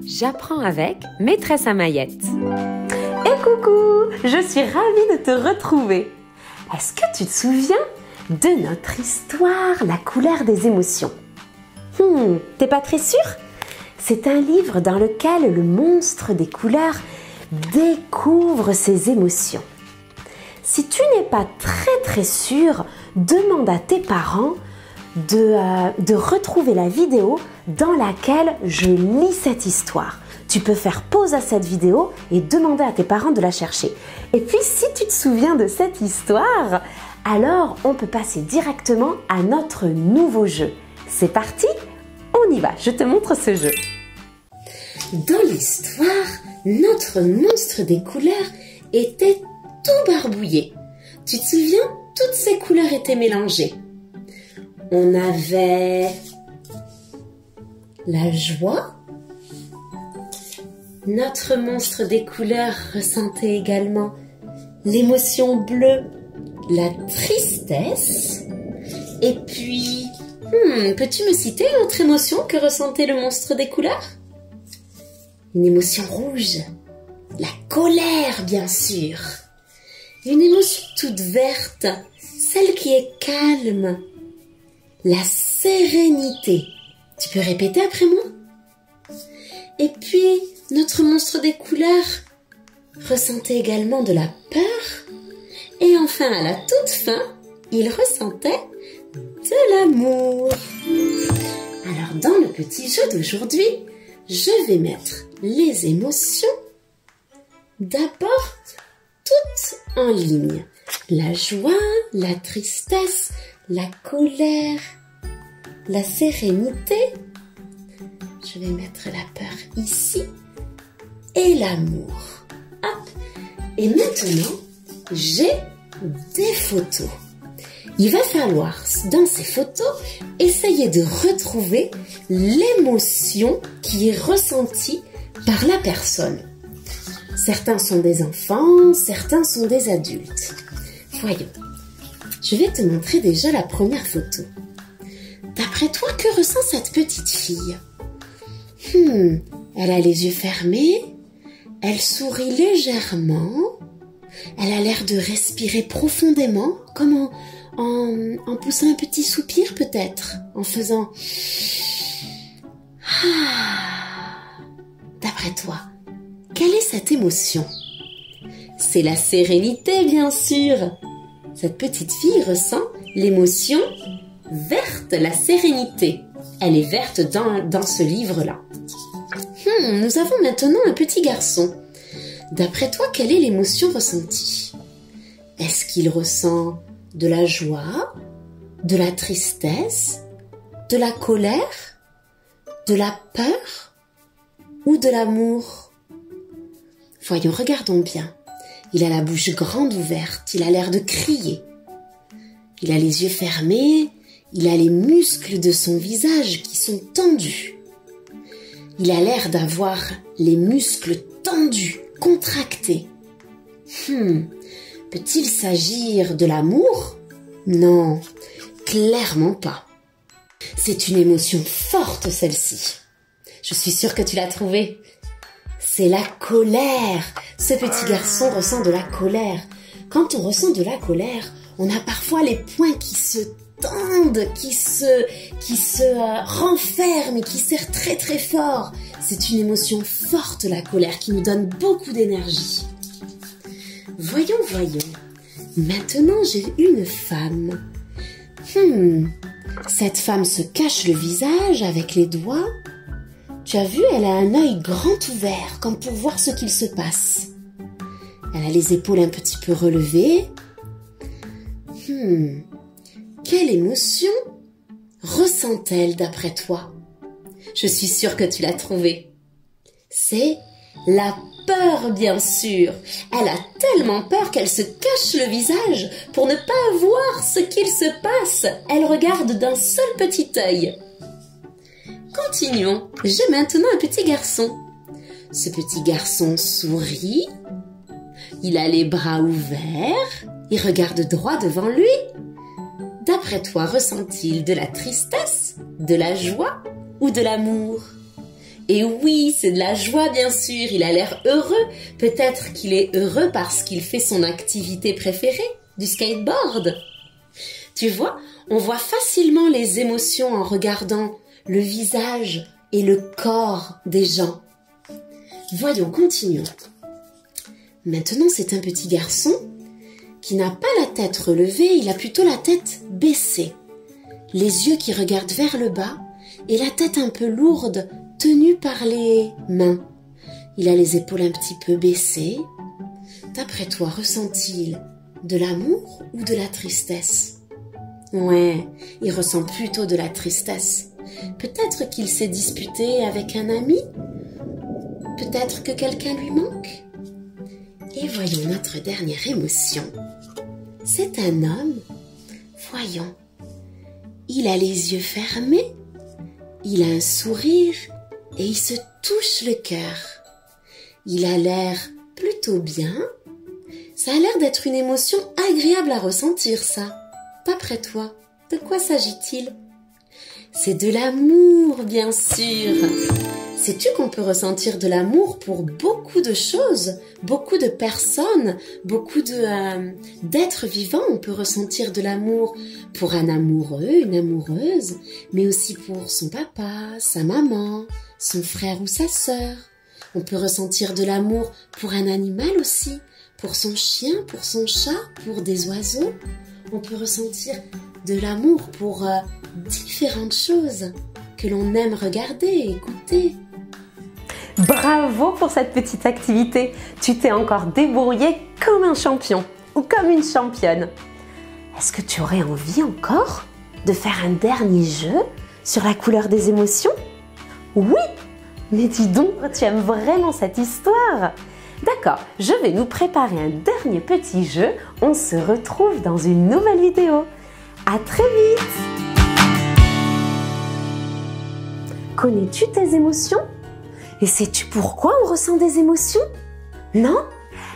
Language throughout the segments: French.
J'apprends avec Maîtresse Amaïette. Et coucou, je suis ravie de te retrouver. Est-ce que tu te souviens de notre histoire, La couleur des émotions? T'es pas très sûre? C'est un livre dans lequel le monstre des couleurs découvre ses émotions. Si tu n'es pas très sûre, demande à tes parents de retrouver la vidéo dans laquelle je lis cette histoire. Tu peux faire pause à cette vidéo et demander à tes parents de la chercher. Et puis si tu te souviens de cette histoire, alors on peut passer directement à notre nouveau jeu. C'est parti, on y va, je te montre ce jeu. Dans l'histoire, notre monstre des couleurs était tout barbouillé. Tu te souviens? Toutes ces couleurs étaient mélangées. On avait la joie. Notre monstre des couleurs ressentait également l'émotion bleue, la tristesse. Et puis, peux-tu me citer une autre émotion que ressentait le monstre des couleurs? Une émotion rouge, la colère bien sûr. Une émotion toute verte, celle qui est calme, la sérénité. Tu peux répéter après moi? Et puis, notre monstre des couleurs ressentait également de la peur. Et enfin, à la toute fin, il ressentait de l'amour. Alors, dans le petit jeu d'aujourd'hui, je vais mettre les émotions d'abord toutes en ligne. La joie, la tristesse, la colère, la sérénité. Je vais mettre la peur ici et l'amour. Hop. Et maintenant, j'ai des photos. Il va falloir, dans ces photos, essayer de retrouver l'émotion qui est ressentie par la personne. Certains sont des enfants, certains sont des adultes. Voyons. Je vais te montrer déjà la première photo. D'après toi, que ressent cette petite fille? Elle a les yeux fermés, elle sourit légèrement, elle a l'air de respirer profondément, comme en poussant un petit soupir peut-être, en faisant... D'après toi, quelle est cette émotion? C'est la sérénité, bien sûr. Cette petite fille ressent l'émotion verte, la sérénité. Elle est verte dans ce livre-là. Nous avons maintenant un petit garçon. D'après toi, quelle est l'émotion ressentie? Est-ce qu'il ressent de la joie, de la tristesse, de la colère, de la peur ou de l'amour? Voyons, regardons bien. Il a la bouche grande ouverte, il a l'air de crier. Il a les yeux fermés, il a les muscles de son visage qui sont tendus. Il a l'air d'avoir les muscles tendus, contractés. Peut-il s'agir de l'amour? Non, clairement pas. C'est une émotion forte, celle-ci. Je suis sûre que tu l'as trouvée. C'est la colère. Ce petit garçon ressent de la colère. Quand on ressent de la colère, on a parfois les poings qui se tendent, qui se renferment et qui serrent très fort. C'est une émotion forte, la colère, qui nous donne beaucoup d'énergie. Voyons. Maintenant, j'ai une femme. Cette femme se cache le visage avec les doigts. Tu as vu, elle a un œil grand ouvert, comme pour voir ce qu'il se passe. Elle a les épaules un petit peu relevées. Quelle émotion ressent-elle d'après toi? Je suis sûre que tu l'as trouvée. C'est la peur, bien sûr. Elle a tellement peur qu'elle se cache le visage pour ne pas voir ce qu'il se passe. Elle regarde d'un seul petit œil. Continuons. J'ai maintenant un petit garçon. Ce petit garçon sourit. Il a les bras ouverts. Il regarde droit devant lui. D'après toi, ressent-il de la tristesse, de la joie ou de l'amour? Et oui, c'est de la joie bien sûr, il a l'air heureux. Peut-être qu'il est heureux parce qu'il fait son activité préférée, du skateboard. Tu vois, on voit facilement les émotions en regardant le visage et le corps des gens. Voyons, continuons. Maintenant, c'est un petit garçon qui n'a pas la tête relevée, il a plutôt la tête baissée. Les yeux qui regardent vers le bas et la tête un peu lourde, tenue par les mains. Il a les épaules un petit peu baissées. D'après toi, ressent-il de l'amour ou de la tristesse? Ouais, il ressent plutôt de la tristesse. Peut-être qu'il s'est disputé avec un ami? Peut-être que quelqu'un lui manque? Et voyons notre dernière émotion. C'est un homme. Voyons. Il a les yeux fermés, il a un sourire et il se touche le cœur. Il a l'air plutôt bien. Ça a l'air d'être une émotion agréable à ressentir, ça. D'après toi, de quoi s'agit-il? C'est de l'amour, bien sûr. Sais-tu qu'on peut ressentir de l'amour pour beaucoup de choses, beaucoup de personnes, beaucoup d'êtres vivants? On peut ressentir de l'amour pour un amoureux, une amoureuse, mais aussi pour son papa, sa maman, son frère ou sa sœur. On peut ressentir de l'amour pour un animal aussi, pour son chien, pour son chat, pour des oiseaux. On peut ressentir de l'amour pour différentes choses que l'on aime regarder et écouter. Bravo pour cette petite activité. Tu t'es encore débrouillé comme un champion ou comme une championne. Est-ce que tu aurais envie encore de faire un dernier jeu sur la couleur des émotions? Oui, mais dis donc, tu aimes vraiment cette histoire. D'accord, je vais nous préparer un dernier petit jeu. On se retrouve dans une nouvelle vidéo. À très vite! Connais-tu tes émotions? Et sais-tu pourquoi on ressent des émotions? Non?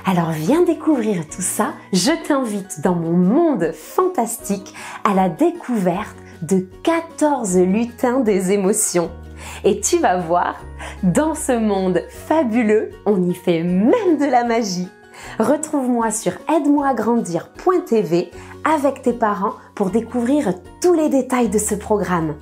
Alors viens découvrir tout ça. Je t'invite dans mon monde fantastique à la découverte de 14 lutins des émotions. Et tu vas voir, dans ce monde fabuleux, on y fait même de la magie. Retrouve-moi sur aide-moi-à-grandir.tv avec tes parents pour découvrir tous les détails de ce programme.